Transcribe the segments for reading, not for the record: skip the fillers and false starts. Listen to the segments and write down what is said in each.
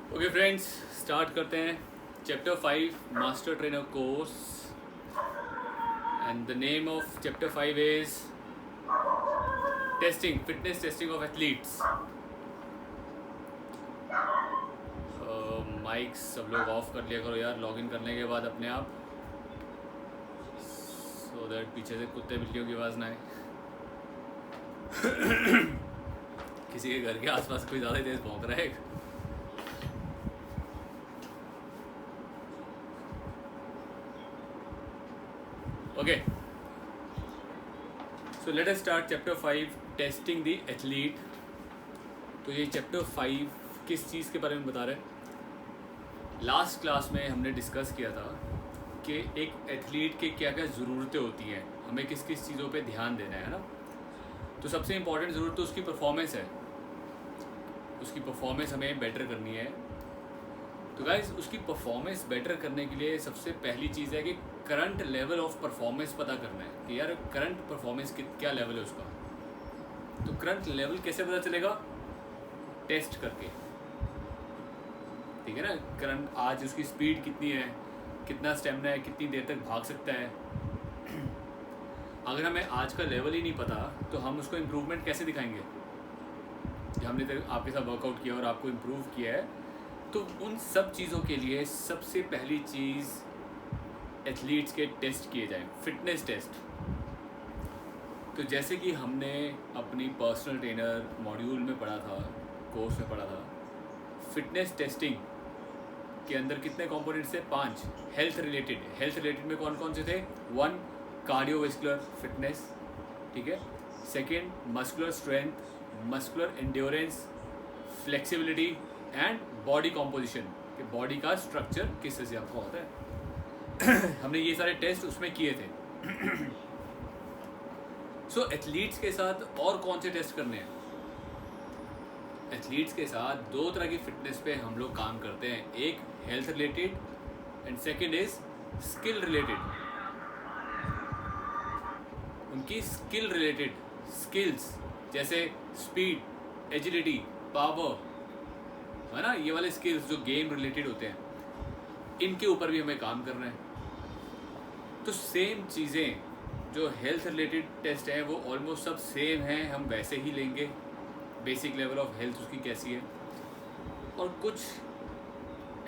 Okay friends, start करते हैं chapter 5 master trainer course. And the name of chapter 5 is testing, fitness testing of athletes. Mics सब लोग of कर लिया करो यार लॉगिन करने के बाद अपने आप, सो दैट पीछे से कुत्ते बिल्लियों की आवाज़ ना आए। किसी के घर के आसपास कोई ज़्यादा तेज भौंक रहा है। Okay, so let us start chapter 5 testing the athlete. तो ये चैप्टर 5 किस चीज़ के बारे में बता रहे हैं? लास्ट क्लास में हमने डिस्कस किया था कि एक एथलीट के क्या क्या ज़रूरतें होती हैं, हमें किस किस चीज़ों पे ध्यान देना है ना। तो सबसे इम्पॉर्टेंट ज़रूरत तो उसकी परफॉर्मेंस है, उसकी परफॉर्मेंस हमें बेटर करनी है। तो गाइज उसकी परफॉर्मेंस बेटर करने के लिए सबसे पहली चीज़ है कि करंट लेवल ऑफ परफॉर्मेंस पता करना है कि यार करंट परफॉर्मेंस क्या लेवल है उसका। तो करंट लेवल कैसे पता चलेगा? टेस्ट करके, ठीक है ना। करंट आज उसकी स्पीड कितनी है, कितना स्टेमिना है, कितनी देर तक भाग सकता है। अगर हमें आज का लेवल ही नहीं पता तो हम उसको इम्प्रूवमेंट कैसे दिखाएंगे? हमने तो आपके साथ वर्कआउट किया और आपको इम्प्रूव किया है, तो उन सब चीज़ों के लिए सबसे पहली चीज़ एथलीट्स के टेस्ट किए जाएं, फिटनेस टेस्ट। तो जैसे कि हमने अपनी पर्सनल ट्रेनर मॉड्यूल में पढ़ा था, कोर्स में पढ़ा था, फिटनेस टेस्टिंग के अंदर कितने कंपोनेंट्स थे? 5। हेल्थ रिलेटेड में कौन कौन से थे? 1 कार्डियोवैस्कुलर फिटनेस, ठीक है। Second muscular strength, muscular endurance, flexibility and body composition, कि बॉडी का स्ट्रक्चर किस तरह से आपको होता है। हमने ये सारे टेस्ट उसमें किए थे। सो एथलीट्स के साथ और कौन से टेस्ट करने हैं? एथलीट्स के साथ 2 तरह की फिटनेस पे हम लोग काम करते हैं, एक health related and second is skill related. उनकी स्किल रिलेटेड स्किल्स जैसे स्पीड, एजिलिटी, पावर, है ना, ये वाले स्किल्स जो गेम रिलेटेड होते हैं, इनके ऊपर भी हमें काम करना है। तो सेम चीज़ें जो हेल्थ रिलेटेड टेस्ट हैं वो ऑलमोस्ट सब सेम हैं, हम वैसे ही लेंगे। बेसिक लेवल ऑफ हेल्थ उसकी कैसी है, और कुछ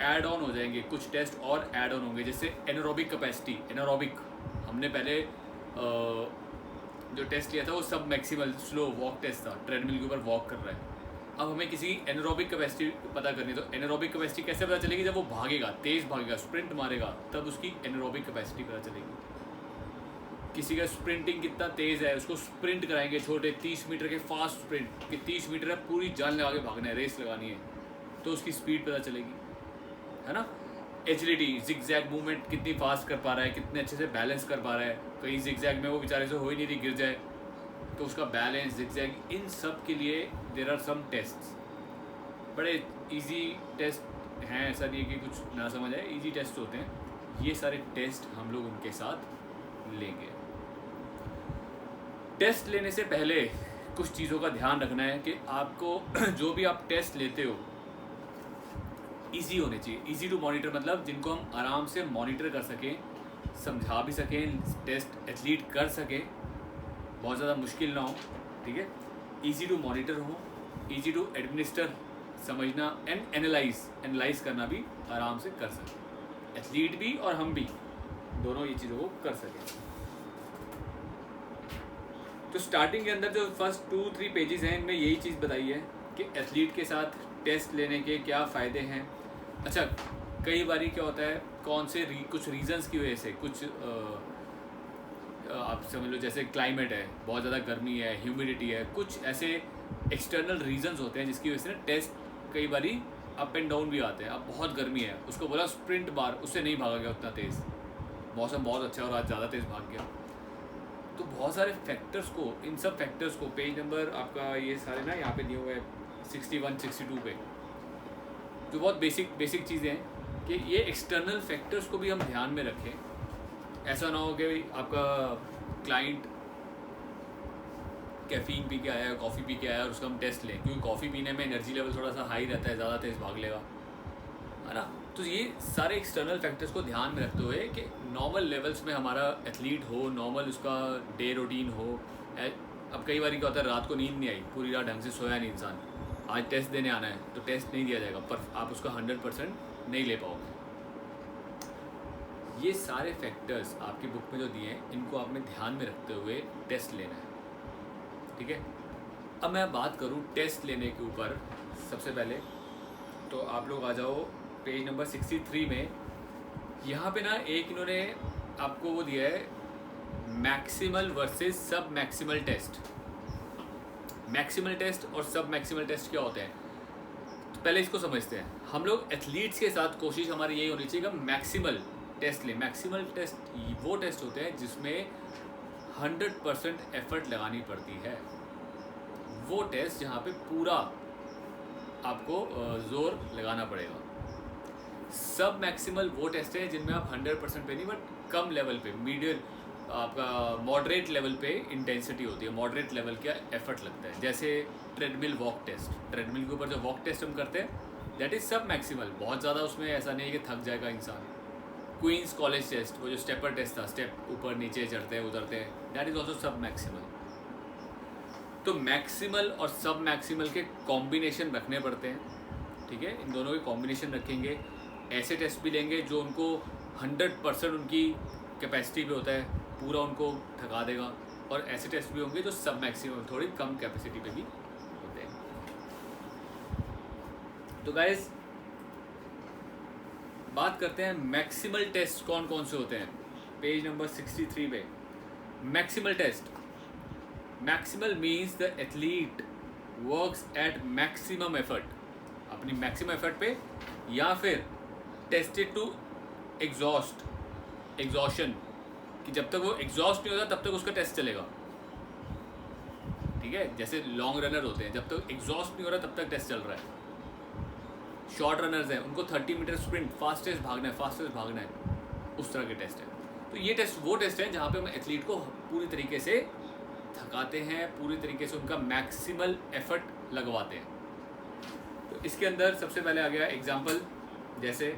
ऐड ऑन हो जाएंगे, कुछ टेस्ट और ऐड ऑन होंगे। जैसे एनारोबिक कैपेसिटी, एनारोबिक हमने पहले जो टेस्ट लिया था वो सब मैक्सिमल स्लो वॉक टेस्ट था, ट्रेडमिल के ऊपर वॉक कर रहा है। अब हमें किसी एनारोबिक कैपेसिटी पता करनी है, तो एनारोबिक कैपेसिटी कैसे पता चलेगी? जब वो भागेगा, तेज़ भागेगा, स्प्रिंट मारेगा, तब उसकी एनारोबिक कैपेसिटी पता चलेगी। किसी का स्प्रिंटिंग कितना तेज़ है, उसको स्प्रिंट कराएंगे छोटे 30 मीटर के फास्ट स्प्रिंट, कि 30 मीटर है, पूरी जान लगा के भागना है, रेस लगानी है, तो उसकी स्पीड पता चलेगी, है ना। एजिलिटी, जिगजैग मूवमेंट कितनी फास्ट कर पा रहा है, कितने अच्छे से बैलेंस कर पा रहा है, कहीं जिगजैग में वो बेचारे से हो ही नहीं रही, गिर जाए, तो उसका बैलेंस, जिगजैग, इन सब के लिए देयर आर सम टेस्ट। बड़े इजी टेस्ट हैं, ऐसा नहीं है कि कुछ ना समझ आए, इजी टेस्ट होते हैं। ये सारे टेस्ट हम लोग उनके साथ लेंगे। टेस्ट लेने से पहले कुछ चीज़ों का ध्यान रखना है कि आपको जो भी आप टेस्ट लेते हो इजी होने चाहिए। इजी टू मॉनिटर मतलब जिनको हम आराम से मॉनिटर कर सकें, समझा भी सकें, टेस्ट एथलीट कर सकें, बहुत ज़्यादा मुश्किल ना हो, ठीक है। इजी टू मॉनिटर हो, इजी टू एडमिनिस्टर, समझना एंड एनालाइज करना भी आराम से कर सकें, एथलीट भी और हम भी, दोनों ये चीज़ों को कर सकें। तो स्टार्टिंग के अंदर जो फर्स्ट 2-3 पेजेस हैं, इनमें यही चीज़ बताई है कि एथलीट के साथ टेस्ट लेने के क्या फ़ायदे हैं। अच्छा, कई बारी क्या होता है, कौन से कुछ रीजंस की वजह से, कुछ आप समझ लो जैसे क्लाइमेट है, बहुत ज़्यादा गर्मी है, ह्यूमिडिटी है, कुछ ऐसे एक्सटर्नल रीजंस होते हैं जिसकी वजह से टेस्ट कई बारी अप एंड डाउन भी आते हैं। अब बहुत गर्मी है, उसको बोला स्प्रिंट बार, उससे नहीं भागा गया उतना तेज़, मौसम बहुत अच्छा और आज ज़्यादा तेज़ भाग गया। तो बहुत सारे फैक्टर्स को, इन सब फैक्टर्स को, पेज नंबर आपका ये सारे ना यहाँ पे दिए हुए हैं 61-62 पे, जो बहुत बेसिक चीज़ें हैं कि ये एक्सटर्नल फैक्टर्स को भी हम ध्यान में रखें। ऐसा ना हो कि आपका क्लाइंट कैफ़ीन पी के आया, कॉफ़ी पी के आया और उसका हम टेस्ट लें, क्योंकि कॉफ़ी पीने में एनर्जी लेवल थोड़ा सा हाई रहता है, ज़्यादा तेज़ भाग लेगा, है ना। तो ये सारे एक्सटर्नल फैक्टर्स को ध्यान में रखते हुए कि नॉर्मल लेवल्स में हमारा एथलीट हो, नॉर्मल उसका डे रूटीन हो। अब कई बार क्या होता है, रात को नींद नहीं आई, पूरी रात ढंग से सोया नहीं इंसान, आज टेस्ट देने आना है तो टेस्ट नहीं दिया जाएगा, पर आप उसका 100% नहीं ले पाओगे। ये सारे फैक्टर्स आपकी बुक में जो दिए हैं, इनको आपने ध्यान में रखते हुए टेस्ट लेना है, ठीक है। अब मैं बात करूँ टेस्ट लेने के ऊपर, सबसे पहले तो आप लोग आ जाओ पेज नंबर 63 में। यहाँ पे ना एक इन्होंने आपको वो दिया है, मैक्सिमल वर्सेस सब मैक्सिमल टेस्ट। मैक्सिमल टेस्ट और सब मैक्सिमल टेस्ट क्या होते हैं, तो पहले इसको समझते हैं। हम लोग एथलीट्स के साथ कोशिश हमारी यही होनी चाहिए कि मैक्सिमल टेस्ट लें। मैक्सिमल टेस्ट वो टेस्ट होते हैं जिसमें 100% एफर्ट लगानी पड़ती है, वो टेस्ट जहाँ पे पूरा आपको जोर लगाना पड़ेगा। सब मैक्सिमल वो टेस्ट है जिनमें आप 100% पे नहीं, बट कम लेवल पे, मीडियम, आपका मॉडरेट लेवल पे इंटेंसिटी होती है, मॉडरेट लेवल का एफर्ट लगता है। जैसे ट्रेडमिल वॉक टेस्ट, ट्रेडमिल के ऊपर जो वॉक टेस्ट हम करते हैं, दैट इज़ सब मैक्सिमल। बहुत ज़्यादा उसमें ऐसा नहीं है कि थक जाएगा इंसान। क्वींस कॉलेज टेस्ट, वो जो स्टेपर टेस्ट था, स्टेप ऊपर नीचे चढ़ते हैं उतरते हैं, दैट इज़ ऑल्सो सब मैक्सिमल। तो मैक्सिमल और सब मैक्सिमल के कॉम्बिनेशन रखने पड़ते हैं, ठीक है। इन दोनों के कॉम्बिनेशन रखेंगे। ऐसे टेस्ट भी लेंगे जो उनको 100% उनकी कैपेसिटी पे होता है, पूरा उनको थका देगा, और ऐसे टेस्ट भी होंगे जो सब मैक्सिमम थोड़ी कम कैपेसिटी पे भी होते हैं। तो गाइस बात करते हैं मैक्सिमल टेस्ट कौन कौन से होते हैं। पेज नंबर 63 पे maximal test. Maximal means the athlete works at maximum effort, अपनी मैक्सिमम एफर्ट पे, या फिर टेस्टेड टू एग्जॉशन, कि जब तक वो एग्जॉस्ट नहीं होता तब तक उसका टेस्ट चलेगा, ठीक है। जैसे लॉन्ग रनर होते हैं, जब तक एग्जॉस्ट नहीं हो रहा तब तक टेस्ट चल रहा है। शॉर्ट रनर्स हैं, उनको 30 मीटर स्प्रिंट फास्टेस्ट भागना है, उस तरह के टेस्ट है। तो ये टेस्ट वो टेस्ट है जहाँ पे हम एथलीट को पूरी तरीके से थकाते हैं, पूरी तरीके से उनका मैक्सिमल एफर्ट लगवाते हैं। तो इसके अंदर सबसे पहले आ गया एग्जांपल, जैसे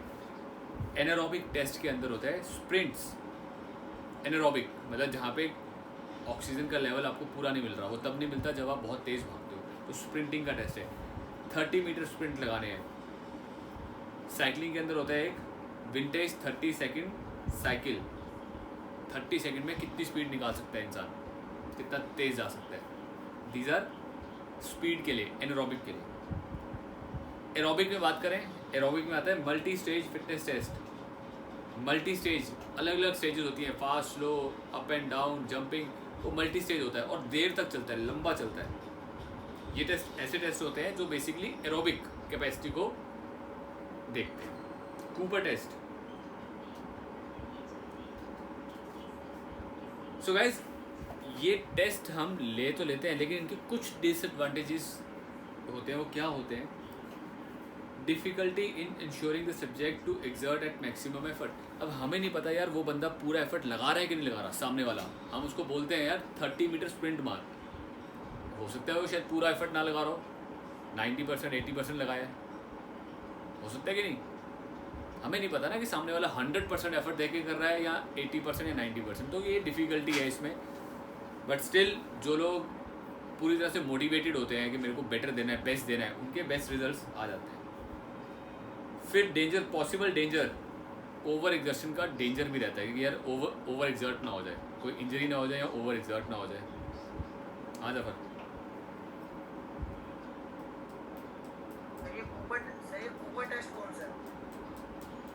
एनारोबिक टेस्ट के अंदर होता है स्प्रिंट्स। एनारोबिक मतलब जहाँ पे ऑक्सीजन का लेवल आपको पूरा नहीं मिल रहा, वो तब नहीं मिलता जब आप बहुत तेज़ भागते हो, तो स्प्रिंटिंग का टेस्ट है। 30 मीटर स्प्रिंट लगाने हैं। साइकिलिंग के अंदर होता है एक विंटेज 30 सेकंड साइकिल। 30 सेकंड में कितनी स्पीड निकाल सकता है इंसान, कितना तेज़ जा सकता है। दीज आर स्पीड के लिए, एनारोबिक के लिए। एरोबिक में बात करें, एरोबिक में आता है multi stage fitness test. Multi stage, अलग अलग स्टेजेस होती हैं, fast, slow, up and down, jumping, वो मल्टी स्टेज होता है और देर तक चलता है, लंबा चलता है। ये टेस्ट ऐसे टेस्ट होते हैं जो बेसिकली एरोबिक कैपेसिटी को देखते हैं। Cooper test. सो गाइज ये टेस्ट हम ले तो लेते हैं, लेकिन इनके कुछ डिसएडवांटेजेस होते हैं। वो क्या होते हैं? Difficulty in ensuring the subject to exert at maximum effort. अब हमें नहीं पता यार वो बंदा पूरा एफर्ट लगा रहा है कि नहीं लगा रहा, सामने वाला। हम उसको बोलते हैं यार 30 मीटर स्प्रिंट मार, हो सकता है वो शायद पूरा एफर्ट ना लगा रहा हो, 90% 80% लगाया है, हो सकता है कि नहीं। हमें नहीं पता ना कि सामने वाला 100% एफर्ट देके कर रहा है या 80% या 90%। तो ये डिफ़िकल्टी है इसमें। बट स्टिल जो लोग पूरी तरह से मोटिवेटेड होते हैं कि मेरे को बेटर देना है, बेस्ट देना है, उनके बेस्ट रिजल्ट्स आ जाते हैं। फिर danger, possible danger, over exertion का डेंजर भी रहता है कि यार ओवर एग्जर्ट ना हो जाए, कोई इंजरी ना हो जाए या ओवर एग्जर्ट ना हो जाए। हाँ जफर,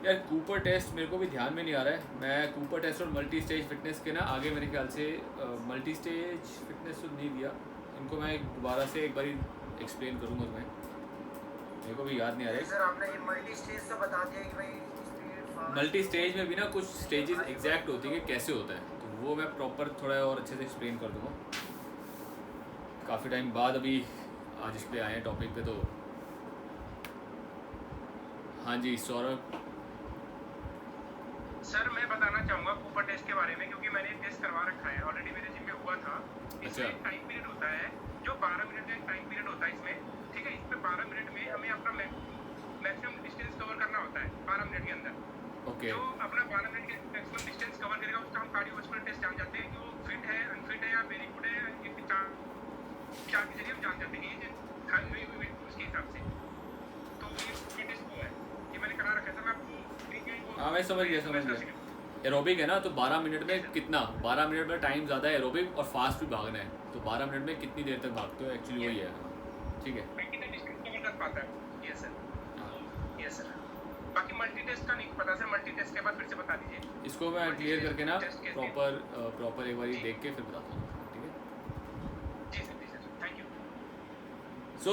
यार कूपर टेस्ट मेरे को भी ध्यान में नहीं आ रहा है। मैं कूपर टेस्ट और मल्टी स्टेज फिटनेस के ना आगे मेरे ख्याल से मल्टी स्टेज फिटनेस तो नहीं दिया, इनको मैं दोबारा से एक बार एक्सप्लेन करूँगा। मैं मेरे को भी याद नहीं आ रहा है सर। आपने ये मल्टी स्टेज तो बता दिया कि भाई मल्टी स्टेज में भी ना कुछ स्टेजेस एग्जैक्ट होती है कि कैसे होता है, तो वो मैं प्रॉपर थोड़ा और अच्छे से एक्सप्लेन कर दूँगा। काफ़ी टाइम बाद अभी आज इस पे आए हैं टॉपिक पे। तो हाँ जी सौरभ। सर मैं बताना चाहूँगा कूपर टेस्ट के बारे में, क्योंकि मैंने टेस्ट करवा रखा है ऑलरेडी, मेरे जिम में हुआ था। इसमें एक टाइम पीरियड होता है जो 12 मिनट का एक टाइम पीरियड होता है इसमें, ठीक है। इसमें 12 मिनट में हमें अपना मैक्सिमम डिस्टेंस कवर करना होता है। 12 मिनट के अंदर। ओके जो अपना 12 मिनट के मैक्सिमम डिस्टेंस कवर करेगा उसका हम कार्डियोवास्कुलर टेस्ट जान जाते हैं कि वो फिट है, अनफिट है या वेरी गुड है, एक चार्ट के जरिए हम जान जाते हैं कि ये उसके हिसाब से। तो ये टेस्ट वो है, ये मैंने करा रखा है सर, मैं आपको हाँ मैं समझ गया। एरोबिक है ना, तो 12 मिनट में कितना, 12 मिनट में टाइम ज़्यादा है एरोबिक और फास्ट भी भागना है, तो 12 मिनट में कितनी देर तक भागते हो एक्चुअली वही है। ठीक है, मैं कितना डिस्टेंस कवर कर पाता है। Yes sir, yes sir. बाकी मल्टी टेस्ट का नहीं पता सर, मल्टी टेस्ट के बाद फिर से बता दीजिए। इसको मैं क्लियर करके ना प्रॉपर एक बार देख के फिर बताता हूँ। ठीक है जी सर, थैंक यू। सो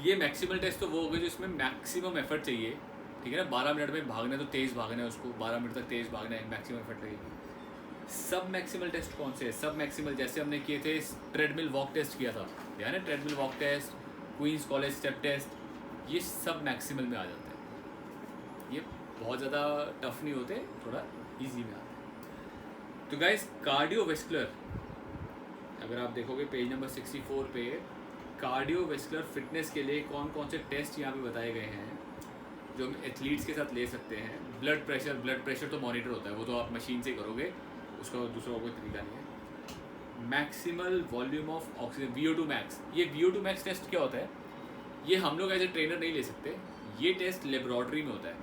ये मैक्सिमल टेस्ट तो वो हो गया जो इसमें मैक्सिमम एफर्ट चाहिए। ठीक है ना, 12 मिनट में भागना है तो तेज़ भागना है, उसको 12 मिनट तक तेज़ भागना है, मैक्सिमम एफर्ट लगेगी। सब मैक्सिमल टेस्ट कौन से है? सब मैक्सिमल जैसे हमने किए थे, ट्रेडमिल वॉक टेस्ट किया था, ध्यान है, treadmill walk test, Queens college step test, ये सब मैक्सिमल में आ जाते हैं। ये बहुत ज़्यादा टफ नहीं होते, थोड़ा ईजी में आते हैं। तो गाइस कार्डियोवैस्कुलर, अगर आप देखोगे पेज नंबर 64 पे कार्डियोवैस्कुलर फिटनेस के लिए कौन कौन से टेस्ट यहाँ पे बताए गए हैं जो हम एथलीट्स के साथ ले सकते हैं। ब्लड प्रेशर तो मॉनिटर होता है, वो तो आप मशीन से करोगे, उसका दूसरा कोई तरीका नहीं है। Maximal volume of oxygen VO2 max, ये VO2 मैक्स टेस्ट क्या होता है, ये हम लोग एज ए ट्रेनर नहीं ले सकते, ये टेस्ट लेबोरेटरी में होता है।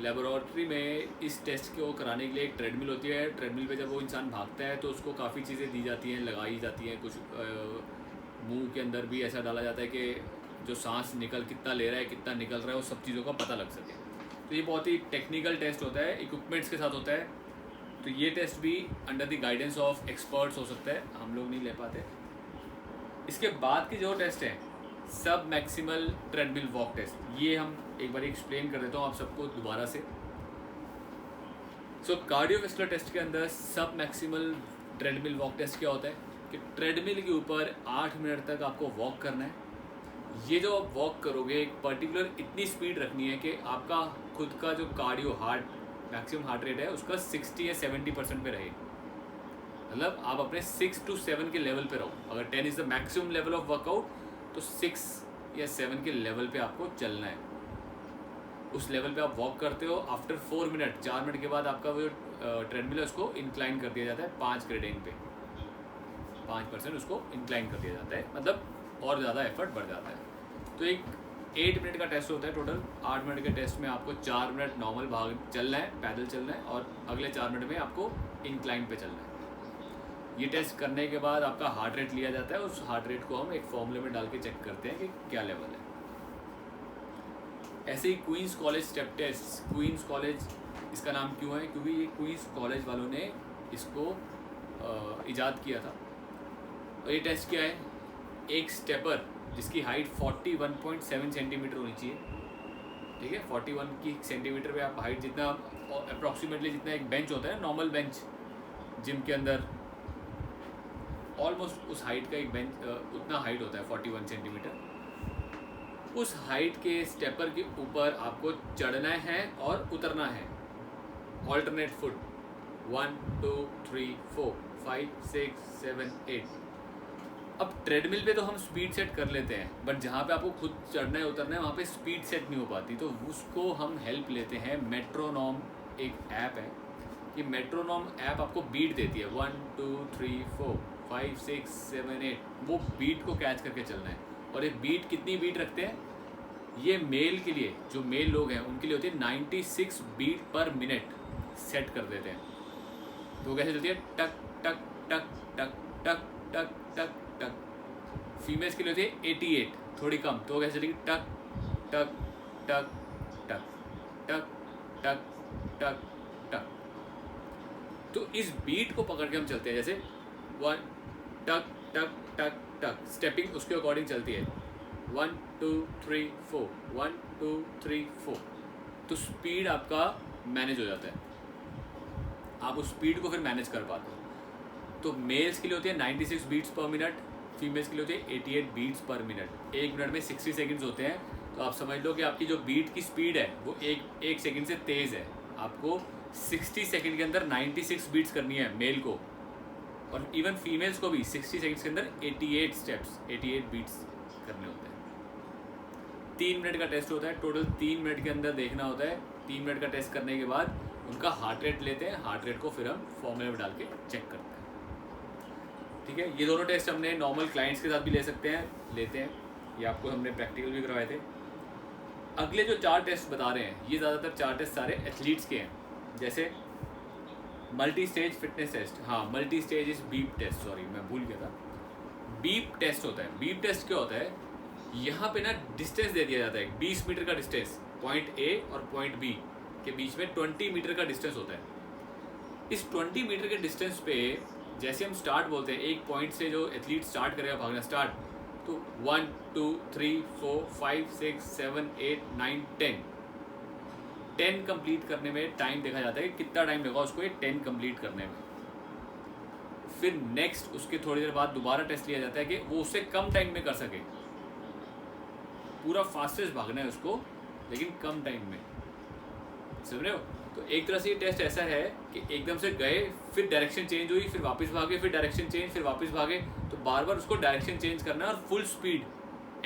लेबोरेटरी में इस टेस्ट को कराने के लिए एक ट्रेडमिल होती है, ट्रेडमिल पे जब वो इंसान भागता है तो उसको काफ़ी चीज़ें दी जाती हैं, लगाई जाती हैं, कुछ मुंह के अंदर भी ऐसा डाला जाता है कि जो सांस कितना ले रहा है, कितना निकल रहा है, वो सब चीज़ों का पता लग सके। तो ये बहुत ही टेक्निकल टेस्ट होता है, इक्विपमेंट्स के साथ होता है, तो ये टेस्ट भी under the guidance of experts हो सकता है, हम लोग नहीं ले पाते। इसके बाद के जो टेस्ट हैं, सब मैक्सिमल ट्रेडमिल वॉक टेस्ट, ये हम एक बार एक्सप्लेन कर देता हूँ आप सबको दोबारा से। सो कार्डियोवैस्कुलर टेस्ट के अंदर सब मैक्सिमल ट्रेडमिल वॉक टेस्ट क्या होता है कि ट्रेडमिल के ऊपर 8 मिनट तक आपको वॉक करना है। ये जो आप वॉक करोगे, एक पर्टिकुलर इतनी स्पीड रखनी है कि आपका खुद का जो कार्डियो मैक्सिमम हार्ट रेट है उसका 60 या 70% पे रहे, मतलब आप अपने 6 to 7 के लेवल पे रहो। अगर 10 is the maximum level of workout, तो 6 या 7 के लेवल पे आपको चलना है। उस लेवल पे आप वॉक करते हो, आफ्टर 4 मिनट, 4 मिनट के बाद आपका वो ट्रेडमिल है उसको इंक्लाइन कर दिया जाता है 5 ग्रेडिंग पे, 5% उसको इंक्लाइन कर दिया जाता है, मतलब और ज़्यादा एफर्ट बढ़ जाता है। तो एक 8 मिनट का टेस्ट होता है टोटल। 8 मिनट के टेस्ट में आपको 4 मिनट नॉर्मल चलना है, पैदल चलना है, और अगले 4 मिनट में आपको इंक्लाइन पे चलना है। ये टेस्ट करने के बाद आपका हार्ट रेट लिया जाता है, उस हार्ट रेट को हम एक फॉर्मूले में डाल के चेक करते हैं कि क्या लेवल है। ऐसे ही Queens college step test, Queens College इसका नाम क्यों है, क्योंकि ये क्वींस कॉलेज वालों ने इसको ईजाद किया था। और ये टेस्ट क्या है, एक स्टेपर जिसकी हाइट 41.7 सेंटीमीटर होनी चाहिए। ठीक है, 41 की सेंटीमीटर पे आप हाइट जितना अप्रॉक्सीमेटली जितना एक बेंच होता है, नॉर्मल बेंच जिम के अंदर, ऑलमोस्ट उस हाइट का एक बेंच उतना हाइट होता है 41 सेंटीमीटर। उस हाइट के स्टेपर के ऊपर आपको चढ़ना है और उतरना है, ऑल्टरनेट फुट, 1 2 3 4 5 6 7 8। अब ट्रेडमिल पे तो हम स्पीड सेट कर लेते हैं, बट जहाँ पे आपको खुद चढ़ना है उतरना है वहाँ पे स्पीड सेट नहीं हो पाती, तो उसको हम हेल्प लेते हैं। मेट्रोनॉम एक ऐप है, कि मेट्रोनॉम ऐप आपको बीट देती है 1 2 3 4 5 6 7 8, वो बीट को कैच करके चलना है। और ये बीट कितनी बीट रखते हैं, ये मेल के लिए, जो मेल लोग हैं उनके लिए होती है 96 बीट पर मिनट सेट कर देते हैं। तो कैसे चलती है, टक टक टक टक टक टक टक टक। फीमेल्स के लिए होती है 88, थोड़ी कम, तो कैसे चलेगी, टक टक टक टक टक टक टक टक। तो इस बीट को पकड़ के हम चलते हैं, जैसे 1 टक टक टक टक, स्टेपिंग उसके अकॉर्डिंग चलती है, 1 2 3 4 1 2 3 4। तो स्पीड आपका मैनेज हो जाता है, आप उस स्पीड को फिर मैनेज कर पाते हो। तो मेल्स के लिए होती है 96 बीट्स पर मिनट, फीमेल्स के लिए होती है 88 बीट्स पर मिनट। एक मिनट में 60 सेकंड्स होते हैं, तो आप समझ लो कि आपकी जो बीट की स्पीड है वो एक सेकंड से तेज़ है। आपको 60 सेकंड के अंदर 96 बीट्स करनी है मेल को, और इवन फीमेल्स को भी 60 सेकंड्स के अंदर 88 स्टेप्स, 88 बीट्स करने होते हैं। 3 मिनट का टेस्ट होता है। टोटल 3 मिनट के अंदर देखना होता है। 3 मिनट का टेस्ट करने के बाद उनका हार्ट रेट लेते हैं। हार्ट रेट को फिर हम फॉर्मूले में डाल के चेक करते हैं। ठीक है, ये दोनों टेस्ट हमने नॉर्मल क्लाइंट्स के साथ भी लेते हैं। ये आपको हमने प्रैक्टिकल भी करवाए थे। अगले जो 4 टेस्ट बता रहे हैं, ये ज़्यादातर 4 टेस्ट सारे एथलीट्स के हैं। जैसे मल्टी स्टेज फिटनेस टेस्ट, हाँ multi stage is beep test, sorry मैं भूल गया था। बीप टेस्ट होता है। बीप टेस्ट क्या होता है, यहाँ पे ना डिस्टेंस दे दिया जाता है 20 मीटर का डिस्टेंस, पॉइंट ए और पॉइंट बी के बीच में 20 मीटर का डिस्टेंस होता है। इस 20 मीटर के डिस्टेंस पे जैसे हम स्टार्ट बोलते हैं, एक पॉइंट से जो एथलीट स्टार्ट करेगा भागना स्टार्ट, तो 1 2 3 4 5 6 7 8 9 10 कंप्लीट करने में टाइम देखा जाता है कि कितना टाइम लगा उसको ये 10 कंप्लीट करने में। फिर नेक्स्ट उसके थोड़ी देर बाद दोबारा टेस्ट लिया जाता है कि वो उससे कम टाइम में कर सके। पूरा फास्टेस्ट भागना है उसको लेकिन कम टाइम में, समझ रहे हो। तो एक तरह से ये टेस्ट ऐसा है कि एकदम से गए, फिर डायरेक्शन चेंज हुई, फिर वापस भागे, फिर डायरेक्शन चेंज, फिर वापस भागे, तो बार बार उसको डायरेक्शन चेंज करना है और फुल स्पीड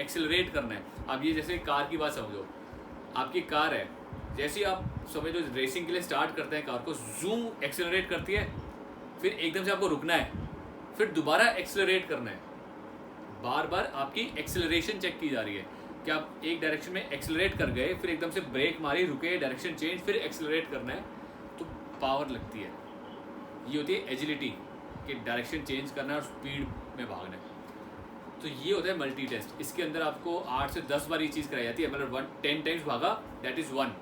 एक्सेलरेट करना है। अब ये जैसे कार की बात समझो, आपकी कार है, जैसे ही आप समझो रेसिंग के लिए स्टार्ट करते हैं कार को, जूम एक्सेलरेट करती है, फिर एकदम से आपको रुकना है, फिर दोबारा एक्सेलरेट करना है। बार बार आपकी एक्सेलरेशन चेक की जा रही है कि आप एक डायरेक्शन में एक्सेलरेट कर गए, फिर एकदम से ब्रेक मारी, रुके, डायरेक्शन चेंज, फिर एक्सेलरेट करना है, तो पावर लगती है। ये होती है एजिलिटी, कि डायरेक्शन चेंज करना है और स्पीड में भागना है। तो ये होता है मल्टी टेस्ट। इसके अंदर आपको 8 से 10 बार ये चीज़ कराई जाती है। मतलब 10 टाइम्स भागा, दैट इज़ 1,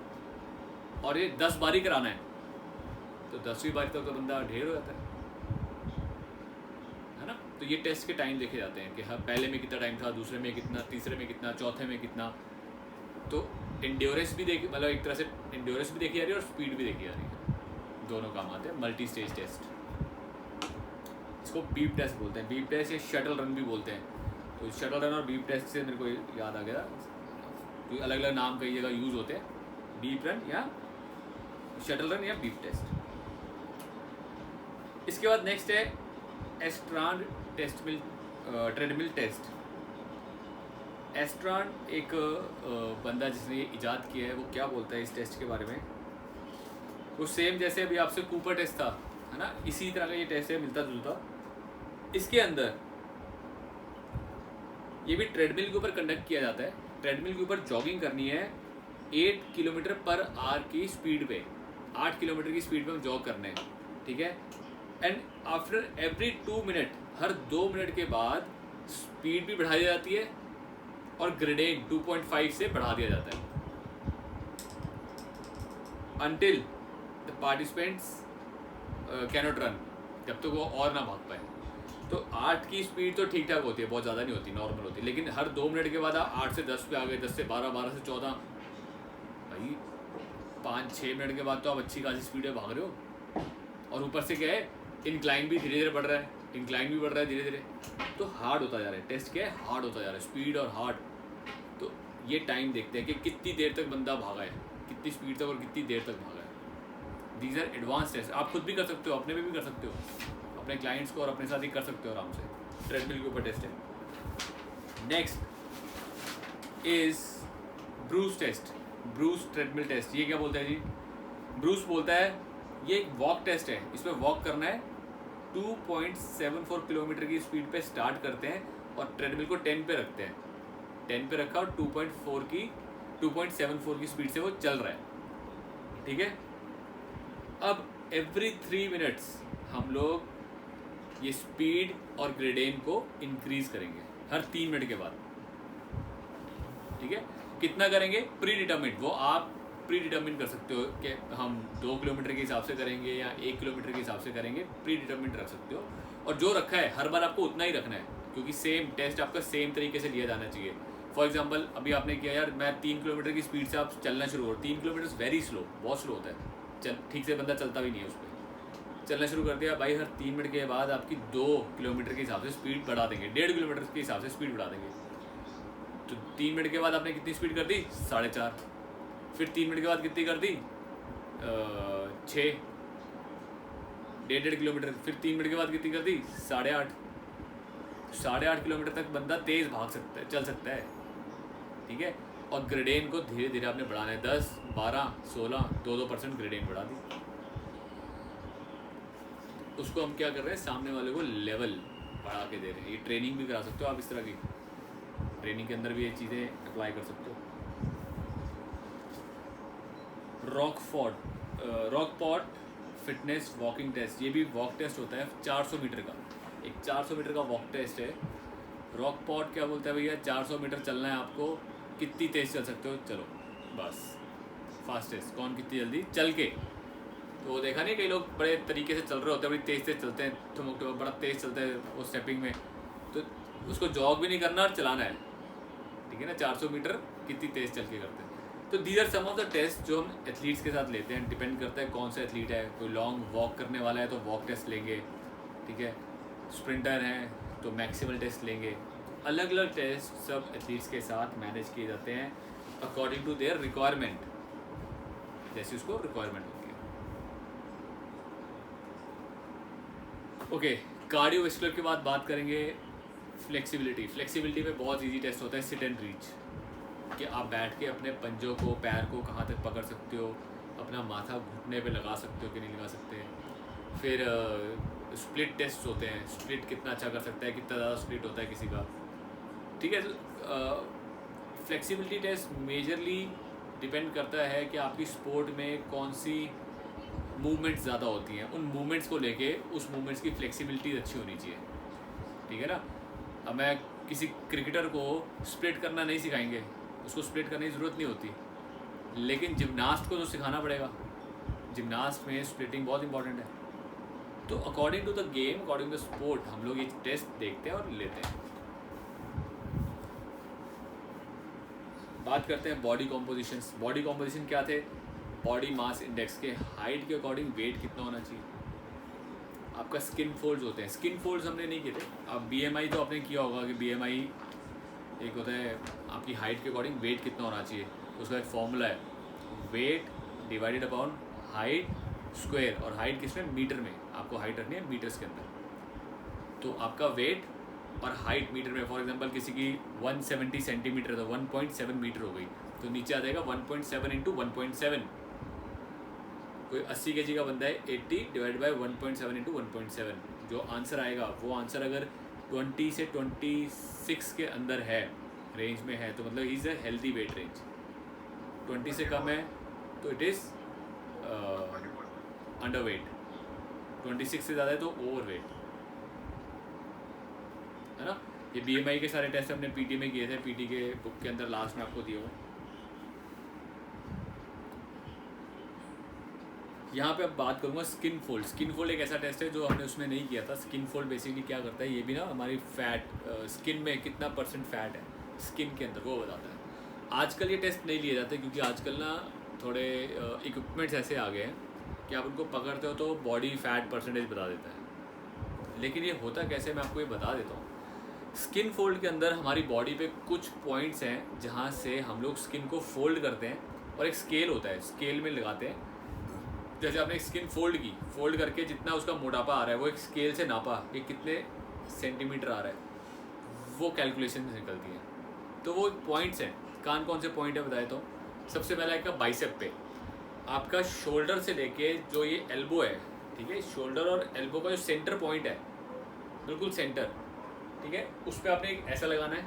और ये 10 बार ही कराना है, तो 10वीं बार तक तो बंदा ढेर हो जाता है ना। तो ये टेस्ट के टाइम देखे जाते हैं कि हाँ पहले में कितना टाइम था, दूसरे में कितना, तीसरे में कितना, चौथे में कितना। तो इंड्योरेंस भी देखी, मतलब एक तरह से इंड्योरेंस भी देखी जा रही है और स्पीड भी देखी जा रही है, दोनों काम आते हैं मल्टी स्टेज टेस्ट। इसको बीप टेस्ट बोलते हैं। बीप टेस्ट या शटल रन भी बोलते हैं। तो शटल रन और बीप टेस्ट से मेरे को याद आ गया, तो अलग अलग नाम कई जगह यूज़ होते हैं, बीप रन या शटल रन या बीप टेस्ट। इसके बाद नेक्स्ट है एस्ट्रांड ट्रेडमिल टेस्ट। एस्ट्रांड एक बंदा जिसने ये इजाद किया है, वो क्या बोलता है इस टेस्ट के बारे में, वो सेम जैसे अभी आपसे कूपर टेस्ट था, है ना, इसी तरह का ये टेस्ट है, मिलता जुलता। इसके अंदर ये भी ट्रेडमिल के ऊपर कंडक्ट किया जाता है। ट्रेडमिल के ऊपर जॉगिंग करनी है 8 किलोमीटर पर आवर की स्पीड पे, 8 किलोमीटर की स्पीड पे हम जॉग करने हैं, ठीक है। And after every 2 minute, her 2 minute के बाद स्पीड भी बढ़ाई जाती है और ग्रेडेंट 2.5 से बढ़ा दिया जाता है, until the participants cannot run, जब तक वो और ना भाग पाए। तो 8 की स्पीड तो ठीक ठाक होती है, बहुत ज़्यादा नहीं होती, नॉर्मल होती है, लेकिन हर 2 मिनट के बाद आप 8 से 10 पे आ गए, 10 से 12, 12 से 14, भाई 5-6 मिनट के बाद तो आप अच्छी खासी स्पीड में भाग रहे हो। और ऊपर से क्या है, इंक्लाइन भी धीरे धीरे बढ़ रहा है, इंक्लाइन भी बढ़ रहा है धीरे धीरे, तो हार्ड होता जा रहा है। टेस्ट क्या है, हार्ड होता जा रहा है, स्पीड और हार्ड। तो ये टाइम देखते हैं कि कितनी देर तक बंदा भागा है, कितनी स्पीड तक और कितनी देर तक भागा है। दीज आर एडवांस टेस्ट, आप खुद भी कर सकते हो, अपने में भी कर सकते हो, अपने क्लाइंट्स को और अपने साथ ही कर सकते हो आराम से। ट्रेडमिल के ऊपर टेस्ट है। Next is Bruce test, Bruce treadmill test. ये क्या बोलता है जी, ब्रूस बोलता है ये एक वॉक टेस्ट है। इसमें वॉक करना है, 2.74 किलोमीटर की स्पीड पे स्टार्ट करते हैं और ट्रेडमिल को 10 पे रखते हैं, 10 पे रखा और 2.74 की स्पीड से वो चल रहा है, ठीक है। अब एवरी 3 मिनट्स हम लोग ये स्पीड और ग्रेडेंट को इंक्रीज करेंगे हर 3 मिनट के बाद, ठीक है। कितना करेंगे, प्री डिटर्मिन्ड, वो आप प्री डिटर्मिन कर सकते हो कि हम 2 किलोमीटर के हिसाब से करेंगे या 1 किलोमीटर के हिसाब से करेंगे, प्री डिटर्मिन्ड रख सकते हो। और जो रखा है हर बार आपको उतना ही रखना है, क्योंकि सेम टेस्ट आपका सेम तरीके से लिया जाना चाहिए। फॉर एग्जांपल अभी आपने किया यार, मैं 3 किलोमीटर की स्पीड से आप चलना शुरू करो, 3 किलोमीटर वेरी स्लो, बहुत स्लो होता है, चल ठीक से बंदा चलता भी नहीं है उस पर, चलना शुरू कर दिया भाई, हर 3 मिनट के बाद आपकी 2 किलोमीटर के हिसाब से स्पीड बढ़ा देंगे, 1.5 किलोमीटर के हिसाब से स्पीड बढ़ा देंगे। तो 3 मिनट के बाद आपने कितनी स्पीड कर दी, 4.5, फिर 3 मिनट के बाद कितनी कर दी, 6, 1.5 किलोमीटर, फिर 3 मिनट के बाद कितनी कर दी, 8.5, 8.5 किलोमीटर तक बंदा तेज़ भाग सकता है, चल सकता है, ठीक है। और ग्रेडेन को धीरे धीरे आपने बढ़ाना है, 10, 12, 16, 2% ग्रेडेन बढ़ा दी। उसको हम क्या कर रहे हैं, सामने वाले को लेवल बढ़ा के दे रहे हैं। ये ट्रेनिंग भी करा सकते हो आप, इस तरह की ट्रेनिंग के अंदर भी ये चीज़ें अप्लाई कर सकते हो। रॉकफोर्ट फिटनेस वॉकिंग टेस्ट, ये भी वॉक टेस्ट होता है 400 मीटर का। एक 400 मीटर का वॉक टेस्ट है। रॉकफोर्ट क्या बोलता है भैया, 400 मीटर चलना है आपको, कितनी तेज़ चल सकते हो चलो, बस फास्टेस्ट कौन कितनी जल्दी चल के। तो देखा नहीं, कई लोग बड़े तरीके से चल रहे होते हैं, बड़ी तेज़ तेज़ चलते हैं, ठुमक बड़ा तेज़ चलते हैं वो स्टेपिंग में, तो उसको जॉग भी नहीं करना और चलाना है, ठीक है ना। 400 मीटर कितनी तेज़ चल के करते हैं। तो these are some of the test जो हम एथलीट्स के साथ लेते हैं। डिपेंड करता है कौन सा एथलीट है। कोई लॉन्ग वॉक करने वाला है तो वॉक टेस्ट लेंगे, ठीक है। स्प्रिंटर हैं तो मैक्सिमल टेस्ट लेंगे। अलग अलग टेस्ट सब एथलीट्स के साथ मैनेज किए जाते हैं अकॉर्डिंग टू देयर रिक्वायरमेंट, जैसे उसको रिक्वायरमेंट होती है। ओके, कार्डियोवैस्कुलर के बाद बात करेंगे फ्लेक्सिबिलिटी पे बहुत इजी टेस्ट होता है सिट एंड रीच, कि आप बैठ के अपने पंजों को, पैर को कहाँ तक पकड़ सकते हो, अपना माथा घुटने पे लगा सकते हो कि नहीं लगा सकते। फिर स्प्लिट टेस्ट होते हैं, स्प्लिट कितना अच्छा कर सकता है, कितना ज़्यादा स्प्लिट होता है किसी का, ठीक है। फ्लेक्सिबिलिटी टेस्ट मेजरली डिपेंड करता है कि आपकी स्पोर्ट में कौन सी मूवमेंट्स ज़्यादा होती हैं, उन मूवमेंट्स को लेके उस मूवमेंट्स की फ्लेक्सिबिलिटी अच्छी होनी चाहिए, ठीक है ना। अब मैं किसी क्रिकेटर को स्प्लिट करना नहीं सिखाएंगे, उसको स्प्लिट करने की ज़रूरत नहीं होती, लेकिन जिमनास्ट को तो सिखाना पड़ेगा। जिमनास्ट में स्प्लिटिंग बहुत इंपॉर्टेंट है। तो according to the game, according to the sport हम लोग ये टेस्ट देखते हैं और लेते हैं। बात करते हैं बॉडी कॉम्पोजिशंस। बॉडी कॉम्पोजिशन क्या थे, बॉडी मास इंडेक्स के हाइट के अकॉर्डिंग वेट कितना होना चाहिए। आपका स्किन फोल्ड्स होते हैं, स्किन फोल्ड्स हमने नहीं किए थे। अब बीएमआई तो आपने किया होगा कि बीएमआई एक होता है आपकी हाइट के अकॉर्डिंग वेट कितना होना चाहिए, उसका एक फॉर्मूला है, weight divided upon height square, और हाइट किसमें, मीटर में। आपको हाइट रखनी है मीटर्स के अंदर। तो आपका वेट और हाइट मीटर में, फॉर एग्जांपल किसी की 170 सेंटीमीटर तो 1.7 मीटर हो गई, तो नीचे आ जाएगा 1.7 इंटू 1.7। कोई 80 kg का बंदा है, 80 डिवाइड बाई 1.7 इंटू 1.7, जो आंसर आएगा वो आंसर अगर 20 से 26 के अंदर है, रेंज में है, तो मतलब is a healthy weight range. 20 से कम है तो इट इज़ अंडर वेट, 26 से ज़्यादा है तो ओवर वेट, है ना। ये बीएमआई के सारे टेस्ट हमने पीटी में किए थे, पीटी के बुक के अंदर लास्ट में आपको दिए हुए। यहाँ पे अब बात करूँगा स्किन फोल्ड। स्किन फोल्ड एक ऐसा टेस्ट है जो हमने उसमें नहीं किया था। स्किन फोल्ड बेसिकली क्या करता है, ये भी ना हमारी फैट, स्किन में कितना % फैट है स्किन के अंदर वो बताता है। आजकल ये टेस्ट नहीं लिए जाते क्योंकि आजकल ना थोड़े इक्विपमेंट्स ऐसे आ गए हैं कि आप उनको पकड़ते हो तो बॉडी फैट % बता देता है। लेकिन ये होता कैसे, मैं आपको ये बता देता हूँ। स्किन फोल्ड के अंदर हमारी बॉडी पे कुछ पॉइंट्स हैं जहाँ से हम लोग स्किन को फोल्ड करते हैं, और एक स्केल होता है, स्केल में लगाते हैं। जैसे आपने एक स्किन फोल्ड की, फोल्ड करके जितना उसका मोटापा आ रहा है वो एक स्केल से नापा कि कितने सेंटीमीटर आ रहा है, वो कैलकुलेशन निकलती है। तो वो पॉइंट्स हैं। कौन से पॉइंट है बताए तो, सबसे पहला एक बाइसेप पे, आपका शोल्डर से लेके जो ये एल्बो है, ठीक है, शोल्डर और एल्बो का जो सेंटर पॉइंट है, बिल्कुल सेंटर, ठीक है, उस पर आपने एक ऐसा लगाना है,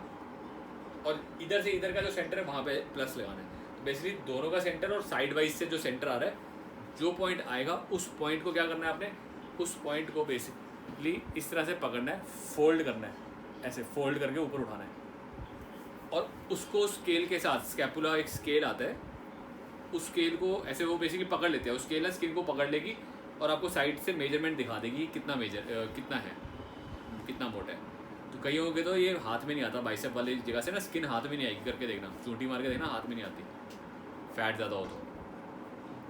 और इधर से इधर का जो सेंटर है वहाँ पे प्लस लगाना है। तो बेसिकली दोनों का सेंटर और साइड वाइज से जो सेंटर आ रहा है, जो पॉइंट आएगा उस पॉइंट को क्या करना है आपने, उस पॉइंट को बेसिकली इस तरह से पकड़ना है, फोल्ड करना है, ऐसे फोल्ड करके ऊपर उठाना है, और उसको स्केल के साथ, स्कैपुला एक स्केल आता है, उस स्केल को ऐसे वो बेसिकली पकड़ लेते हैं। उस स्केल ना स्किन को पकड़ लेगी और आपको साइड से मेजरमेंट दिखा देगी कितना कितना है, कितना मोटा है। तो कई होंगे तो ये हाथ में नहीं आता, बाइसेप वाली जगह से ना स्किन हाथ में नहीं आएगी, करके देखना, चूंटी मार के देखना, हाथ में नहीं आती। फैट ज़्यादा हो तो,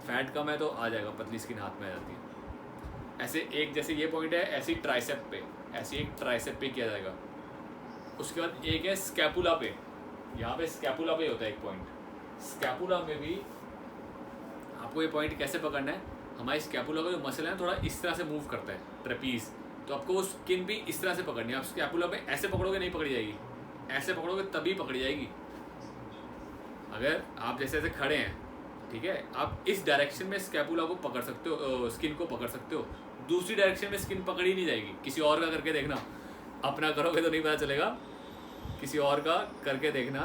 फैट कम है तो आ जाएगा, पतली स्किन हाथ में आ जाती है। ऐसे एक जैसे ये पॉइंट है, ऐसी ट्राइसेप पे, ऐसी एक ट्राइसेप पे किया जाएगा। उसके बाद एक है स्कैपुला पे, यहाँ पे स्कैपुला पे होता है एक पॉइंट। स्कैपुला में भी आपको ये पॉइंट कैसे पकड़ना है, हमारे स्कैपुला का जो मसल है थोड़ा इस तरह से मूव करता है, ट्रेपीज, तो आपको वो स्किन भी इस तरह से पकड़नी है। आप स्कैपुला पे ऐसे पकड़ोगे नहीं पकड़ी जाएगी, ऐसे पकड़ोगे तभी पकड़ी जाएगी। अगर आप जैसे ऐसे खड़े हैं, ठीक है, आप इस डायरेक्शन में स्कैपुला को पकड़ सकते हो, स्किन को पकड़ सकते हो, दूसरी डायरेक्शन में स्किन पकड़ी नहीं जाएगी। किसी और का करके देखना, अपना करोगे तो नहीं पता चलेगा, किसी और का करके देखना।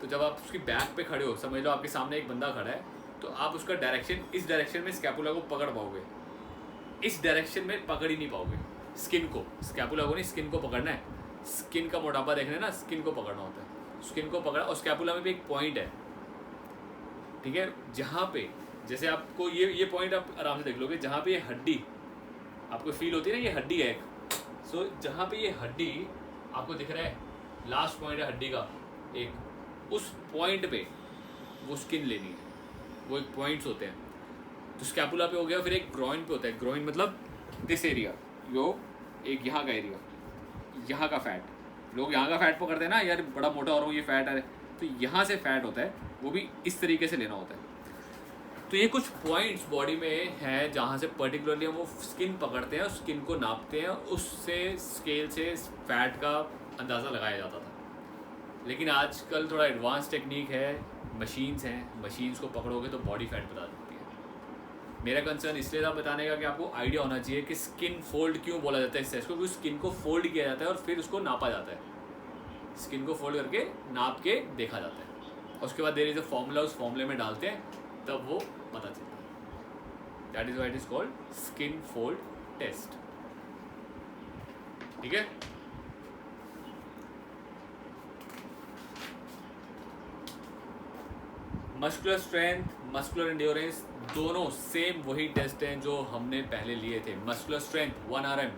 तो जब आप उसकी बैक पे खड़े हो, समझ लो आपके सामने एक बंदा खड़ा है, तो आप उसका डायरेक्शन इस डायरेक्शन में स्कैपुला को पकड़ पाओगे, इस डायरेक्शन में पकड़ ही नहीं पाओगे स्किन को। स्कैपुला को नहीं, स्किन को पकड़ना है। स्किन का मोटापा देखना है ना, स्किन को पकड़ना होता है। स्किन को पकड़ा, और स्कैपुला में भी एक पॉइंट है, ठीक है, जहाँ पे जैसे आपको ये पॉइंट आप आराम से देख लोगे, जहाँ पे ये हड्डी आपको फील होती है ना, ये हड्डी है एक। सो जहाँ पे ये हड्डी आपको दिख रहा है, लास्ट पॉइंट है हड्डी का एक, उस पॉइंट पे वो स्किन लेनी है। वो एक पॉइंट्स होते हैं। तो स्कैपुला पे हो गया, फिर एक ग्रॉइन पे होता है। ग्रॉइन मतलब दिस एरिया, यो एक यहाँ का एरिया, यहाँ का फैट। लोग यहाँ का फैट पकड़ते हैं ना, यार बड़ा मोटा हो रहा हूँ, ये फैट है, तो यहाँ से फैट होता है, वो भी इस तरीके से लेना होता है। तो ये कुछ पॉइंट्स बॉडी में है जहाँ से पर्टिकुलरली हम वो स्किन पकड़ते हैं और स्किन को नापते हैं, उससे स्केल से फैट का अंदाज़ा लगाया जाता था। लेकिन आजकल थोड़ा एडवांस टेक्निक है, मशीन्स हैं, मशीन्स को पकड़ोगे तो बॉडी फैट बता देती है। मेरा कंसर्न इसलिए था बताने का कि आपको आइडिया होना चाहिए कि स्किन फोल्ड क्यों बोला जाता है इस टेस्ट को, क्योंकि स्किन को फोल्ड किया जाता है और फिर उसको नापा जाता है। स्किन को फोल्ड करके नाप के देखा जाता है, और उसके बाद देयर इज अ फॉर्मूला, उस फॉर्मूले में डालते हैं, तब वो पता चलता है। That is why it is called skin fold test. ठीक है, मस्कुलर स्ट्रेंथ, मस्कुलर एंड्योरेंस, दोनों सेम वही टेस्ट हैं जो हमने पहले लिए थे। मस्कुलर स्ट्रेंथ 1 RM,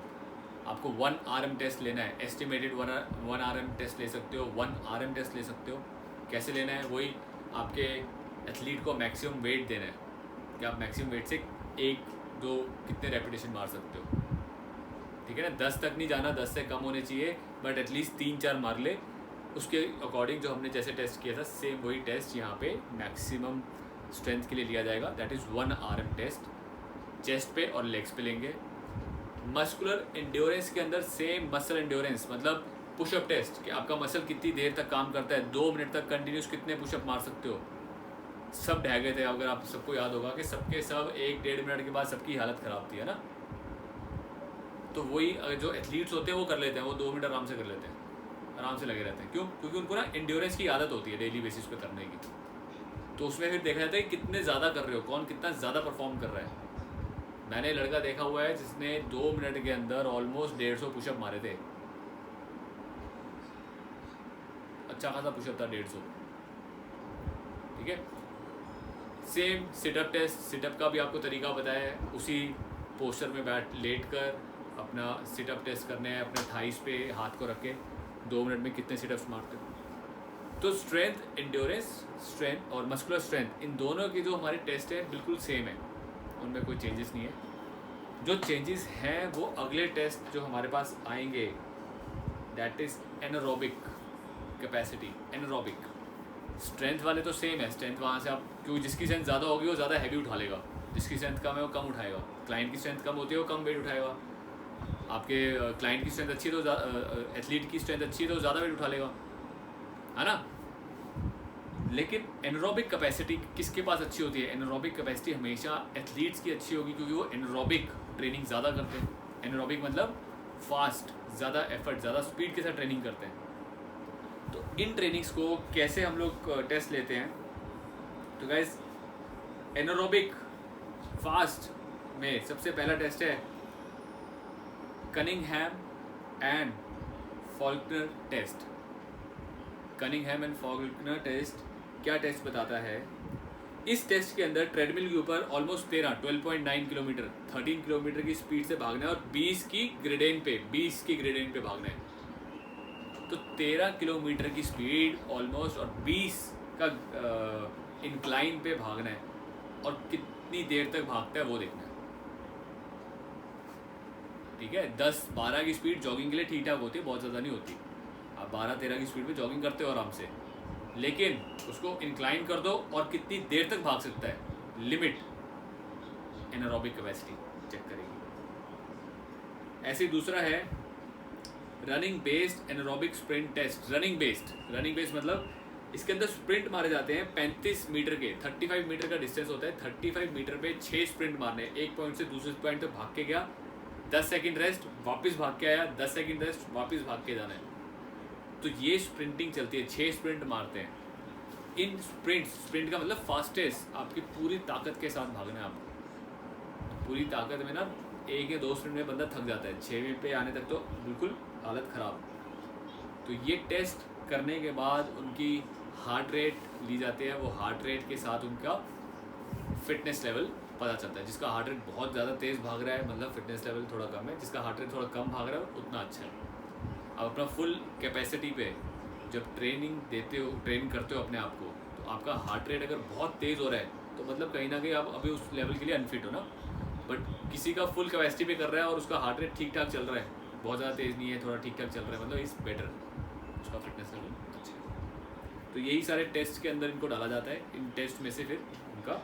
आपको 1 RM टेस्ट लेना है। एस्टिमेटेड 1 RM टेस्ट ले सकते हो, 1 RM टेस्ट ले सकते हो। कैसे लेना है, वही आपके एथलीट को मैक्सिमम वेट देना है कि आप मैक्सिमम वेट से 1, 2 कितने रेपिटेशन मार सकते हो। ठीक है ना, 10 तक नहीं जाना, 10 से कम होने चाहिए, बट एटलीस्ट 3-4 मार ले। उसके अकॉर्डिंग जो हमने जैसे टेस्ट किया था, सेम वही टेस्ट यहाँ पे मैक्सिमम स्ट्रेंथ के लिए लिया जाएगा। That is 1 RM test, chest पे और लेग्स पे लेंगे। मस्कुलर एंड्योरेंस के अंदर सेम मसल एंड्योरेंस, मतलब पुशअप टेस्ट, कि आपका मसल कितनी देर तक काम करता है, 2 मिनट तक कंटिन्यूस कितने पुशअप मार सकते हो। सब ढह गए थे, अगर आप सबको याद होगा कि सबके सब 1-1.5 मिनट के बाद सबकी हालत ख़राब थी, है ना। तो वही जो एथलीट्स होते हैं वो कर लेते हैं, वो 2 मिनट आराम से कर लेते हैं, आराम से लगे रहते हैं। क्यों? क्योंकि उनको ना एंड्योरेंस की आदत होती है डेली बेसिस पे करने की। तो उसमें फिर देखा जाता है कि कितने ज़्यादा कर रहे हो, कौन कितना ज़्यादा परफॉर्म कर रहा है। मैंने लड़का देखा हुआ है जिसने 2 मिनट के अंदर ऑलमोस्ट 150 पुशअप मारे थे। अच्छा खासा पुशअप था, 150। ठीक है, सेम सिटअप टेस्ट, सिटअप का भी आपको तरीका बताया है। उसी पोस्चर में लेट कर अपना सिटअप टेस्ट करने हैं, अपने थाइस पे हाथ को रख के 2 मिनट में कितने सिटअप्स मारते हो। तो स्ट्रेंथ, एंड्योरेंस स्ट्रेंथ और मस्कुलर स्ट्रेंथ, इन दोनों के जो हमारे टेस्ट हैं बिल्कुल सेम है, उनमें कोई चेंजेस नहीं है। जो चेंजेस हैं वो अगले टेस्ट जो हमारे पास आएंगे, that is anaerobic capacity. Anaerobic strength वाले तो सेम है, स्ट्रेंथ वहाँ से आप, क्योंकि जिसकी स्ट्रेंथ ज़्यादा होगी वो ज़्यादा हैवी उठा लेगा, जिसकी स्ट्रेंथ कम है वो कम उठाएगा। क्लाइंट की स्ट्रेंथ कम होती है वो कम वेट उठाएगा। आपके क्लाइंट की स्ट्रेंथ अच्छी है तो एथलीट की स्ट्रेंथ अच्छी है तो ज़्यादा वेट उठा लेगा, है ना। लेकिन एनारोबिक कैपेसिटी किसके पास अच्छी होती है? एनारोबिक कैपेसिटी हमेशा एथलीट्स की अच्छी होगी, क्योंकि वो एनारोबिक ट्रेनिंग ज़्यादा करते हैं। एनारोबिक मतलब फास्ट, ज़्यादा एफर्ट, ज़्यादा स्पीड के साथ ट्रेनिंग करते हैं। तो इन ट्रेनिंग्स को कैसे हम लोग टेस्ट लेते हैं? तो गाइस, एनारोबिक फास्ट में सबसे पहला टेस्ट है Cunningham and Faulkner test. Cunningham and Faulkner test क्या टेस्ट बताता है? इस टेस्ट के अंदर ट्रेडमिल के ऊपर ऑलमोस्ट 12.9 किलोमीटर, 13 किलोमीटर की स्पीड से भागना है और 20 की ग्रेडेंट पे भागना है। तो 13 किलोमीटर की स्पीड ऑलमोस्ट और 20 का इंक्लाइन पे भागना है, और कितनी देर तक भागता है वो देखना है। ठीक है, 10-12 की स्पीड जॉगिंग के लिए ठीक ठाक होती है, बहुत ज़्यादा नहीं होती। आप 12-13 की स्पीड पे जॉगिंग करते हो आराम से, लेकिन उसको इंक्लाइन कर दो और कितनी देर तक भाग सकता है, लिमिट एनारोबिक कैपेसिटी चेक करेगी। ऐसे ही दूसरा है running based anaerobic sprint test. Running based मतलब इसके अंदर स्प्रिंट मारे जाते हैं 35 मीटर के, 35 मीटर का डिस्टेंस होता है। 35 मीटर पे 6 स्प्रिंट मारने, एक पॉइंट से दूसरे पॉइंट तक भाग के गया, 10 सेकंड रेस्ट, वापस भाग के आया, 10 सेकंड रेस्ट, वापस भाग के जाना है। तो ये स्प्रिंटिंग चलती है, 6 स्प्रिंट मारते हैं। इन स्प्रिंट का मतलब फास्टेस्ट, आपकी पूरी ताकत के साथ भागना है आपको। पूरी ताकत में ना 1 या 2 स्प्रिंट में बंदा थक जाता है, 6 पे आने तक तो बिल्कुल हालत ख़राब। तो ये टेस्ट करने के बाद उनकी हार्ट रेट ली जाती है, वो हार्ट रेट के साथ उनका फिटनेस लेवल पता चलता है। जिसका हार्ट रेट बहुत ज़्यादा तेज़ भाग रहा है मतलब फिटनेस लेवल थोड़ा कम है, जिसका हार्ट रेट थोड़ा कम भाग रहा है उतना अच्छा है। अब अपना फुल कैपेसिटी पे जब ट्रेनिंग देते हो, ट्रेनिंग करते हो अपने आप को, तो आपका हार्ट रेट अगर बहुत तेज़ हो रहा है तो मतलब कहीं ना कहीं आप अभी उस लेवल के लिए अनफिट हो ना। बट किसी का फुल कैपेसिटी पे कर रहा है और उसका हार्ट रेट ठीक ठाक चल रहा है, बहुत ज़्यादा तेज़ नहीं है, थोड़ा ठीक ठाक चल रहा है, मतलब इज़ बेटर, उसका फिटनेस लेवल अच्छा है। तो यही सारे टेस्ट के अंदर इनको डाला जाता है। इन टेस्ट में से फिर उनका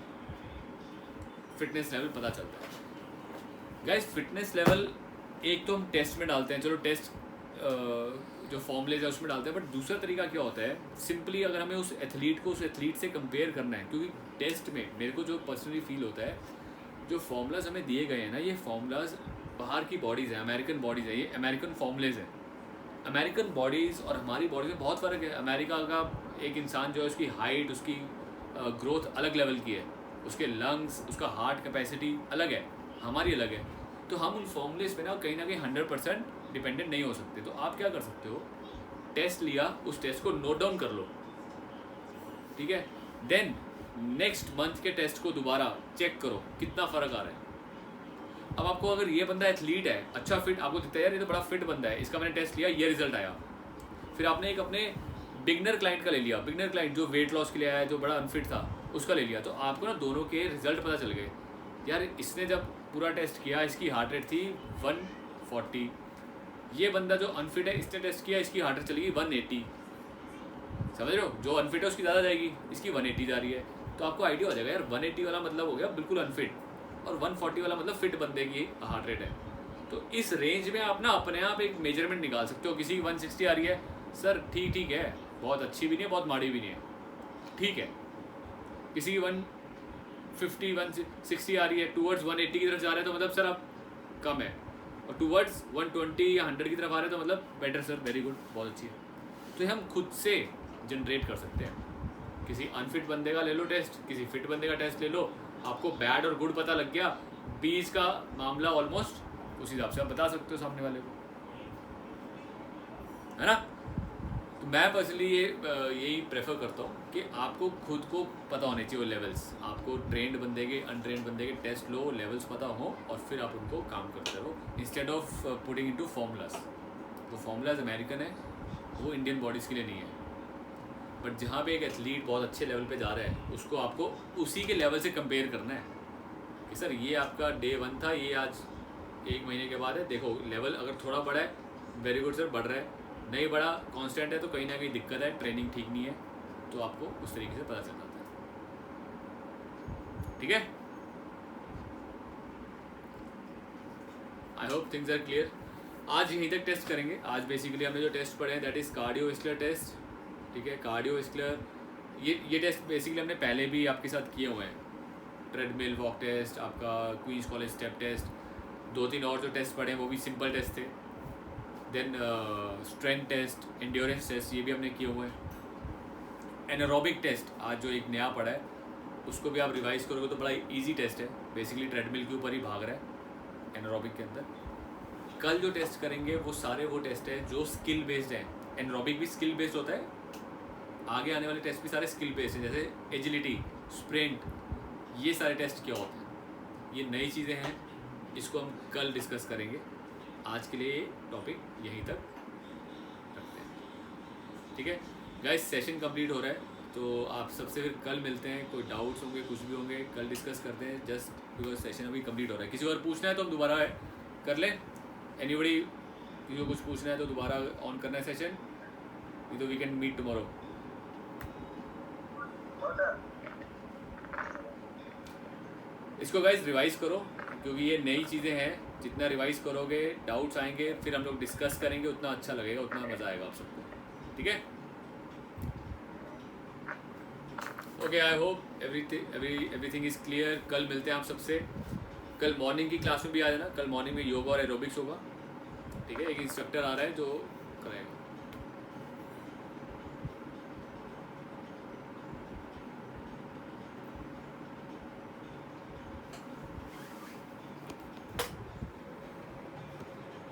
फिटनेस लेवल पता चलता है। गाइस फिटनेस लेवल एक तो हम टेस्ट में डालते हैं, चलो टेस्ट जो फॉर्मूलेज है उसमें डालते हैं, बट दूसरा तरीका क्या होता है, सिंपली अगर हमें उस एथलीट को उस एथलीट से कंपेयर करना है, क्योंकि टेस्ट में मेरे को जो पर्सनली फील होता है, जो फॉर्मूलाज हमें दिए गए हैं ना, ये फॉर्मूलाज बाहर की बॉडीज़ हैं, अमेरिकन बॉडीज़ हैं, ये अमेरिकन फॉर्मूलेज हैं। अमेरिकन बॉडीज़ और हमारी बॉडीज़ में बहुत फ़र्क है। अमेरिका का एक इंसान जो है उसकी हाइट, उसकी ग्रोथ अलग लेवल की है, उसके लंग्स, उसका हार्ट कैपेसिटी अलग है, हमारी अलग है। तो हम उन फॉर्मूलेज पे ना कहीं 100% डिपेंडेंट नहीं हो सकते। तो आप क्या कर सकते हो, टेस्ट लिया, उस टेस्ट को नोट डाउन कर लो, ठीक है, देन नेक्स्ट मंथ के टेस्ट को दोबारा चेक करो कितना फ़र्क आ रहा है। अब आपको अगर ये बंदा एथलीट है, अच्छा फिट, आपको दिखता है यार ये तो बड़ा फिट बंदा है, इसका मैंने टेस्ट लिया, ये रिजल्ट आया। फिर आपने एक अपने बिगनर क्लाइंट का ले लिया, बिगनर क्लाइंट जो वेट लॉस के लिए आया है, जो बड़ा अनफिट था, उसका ले लिया, तो आपको ना दोनों के रिजल्ट पता चल गए। यार इसने जब पूरा टेस्ट किया, इसकी हार्ट रेट थी 140, ये बंदा जो अनफिट है इसने टेस्ट किया, इसकी हार्ट रेट चली गई 180। समझ रहे हो, जो अनफिट है उसकी ज़्यादा जाएगी, इसकी 180 जा रही है। तो आपको आइडिया हो जाएगा यार 180 वाला मतलब हो गया बिल्कुल अनफिट, और 140 वाला मतलब फिट बंदे की हार्ट रेट है। तो इस रेंज में आप ना अपने आप एक मेजरमेंट निकाल सकते हो। किसी की 160 आ रही है, सर ठीक है, बहुत अच्छी भी नहीं है, बहुत माड़ी भी नहीं है, ठीक है। किसी की 150 160 आ रही है, टूवर्ड्स 180 की तरफ जा रहे हैं, तो मतलब सर आप कम है, और टूवर्ड्स 120 या 100 की तरफ आ रहे हैं तो मतलब बेटर सर, वेरी गुड, बहुत अच्छी है। तो ये हम खुद से जनरेट कर सकते हैं। किसी अनफिट बंदे का ले लो टेस्ट, किसी फिट बंदे का टेस्ट ले लो, आपको बैड और गुड पता लग गया, 20 का मामला ऑलमोस्ट उस हिसाब से आप बता सकते हो सामने वाले को, है ना। तो मैं पर्सनली यही प्रेफर करता हूँ कि आपको खुद को पता होने चाहिए वो लेवल्स। आपको ट्रेंड बंदे के, अनट्रेंड बंदे के टेस्ट लो, लेवल्स पता हो, और फिर आप उनको काम करते रहो, instead of putting into formulas. वो फॉर्मूलाज अमेरिकन है, वो इंडियन बॉडीज़ के लिए नहीं है। बट जहाँ पे एक एथलीट बहुत अच्छे लेवल पे जा रहा है, उसको आपको उसी के लेवल से कंपेयर करना है कि सर ये आपका डे 1 था, ये आज 1 महीने के बाद है, देखो लेवल अगर थोड़ा बढ़ा है, वेरी गुड सर, बढ़ रहा है, नहीं बढ़ा, कांस्टेंट है, तो कहीं ना कहीं दिक्कत है, ट्रेनिंग ठीक नहीं है। तो आपको उस तरीके से पता चल जाता है, ठीक है। I hope things are clear. आज यहीं तक टेस्ट करेंगे। आज बेसिकली हमने जो टेस्ट पढ़े हैं दैट इज़ कार्डियोवैस्कुलर टेस्ट, ठीक है। कार्डियोवैस्कुलर ये टेस्ट बेसिकली हमने पहले भी आपके साथ किए हुए हैं, ट्रेडमिल वॉक टेस्ट, आपका क्वींस कॉलेज स्टेप टेस्ट, 2-3 और जो टेस्ट पढ़े हैं वो भी सिंपल टेस्ट थे। Then strength test, endurance test, ये भी हमने किए हुए हैं। एनारोबिक टेस्ट आज जो एक नया पढ़ा है उसको भी आप रिवाइज करोगे तो बड़ा इजी टेस्ट है, बेसिकली ट्रेडमिल के ऊपर ही भाग रहा है एनारोबिक के अंदर। कल जो टेस्ट करेंगे वो सारे वो टेस्ट है जो स्किल बेस्ड है। एनारोबिक भी स्किल बेस्ड होता है, आगे आने वाले टेस्ट भी सारे स्किल बेस्ड हैं, जैसे एजिलिटी, स्प्रिंट, ये सारे टेस्ट क्या होते हैं, ये नई चीज़ें हैं, इसको हम कल डिस्कस करेंगे। आज के लिए ये टॉपिक यहीं तक रखते हैं, ठीक है गाइस। सेशन कंप्लीट हो रहा है, तो आप सबसे फिर कल मिलते हैं। कोई डाउट्स होंगे, कुछ भी होंगे, कल डिस्कस करते हैं, जस्ट बिकॉज सेशन अभी कंप्लीट हो रहा है। किसी और पूछना है तो हम दोबारा कर लें, एनीबडी किसी को कुछ पूछना है तो दोबारा ऑन करना है सेशन, तो वी कैन मीट टुमारो। इसको गाइस रिवाइज करो, क्योंकि ये नई चीज़ें हैं, जितना रिवाइज करोगे डाउट्स आएंगे, फिर हम लोग डिस्कस करेंगे, उतना अच्छा लगेगा, उतना मज़ा आएगा आप सबको, ठीक है। Okay, I hope everything is clear. कल मिलते हैं आप सबसे। कल मॉर्निंग की क्लास में भी आ जाना। कल मॉर्निंग में योगा और एरोबिक्स होगा, ठीक है। एक इंस्ट्रक्टर आ रहा है जो कराएगा।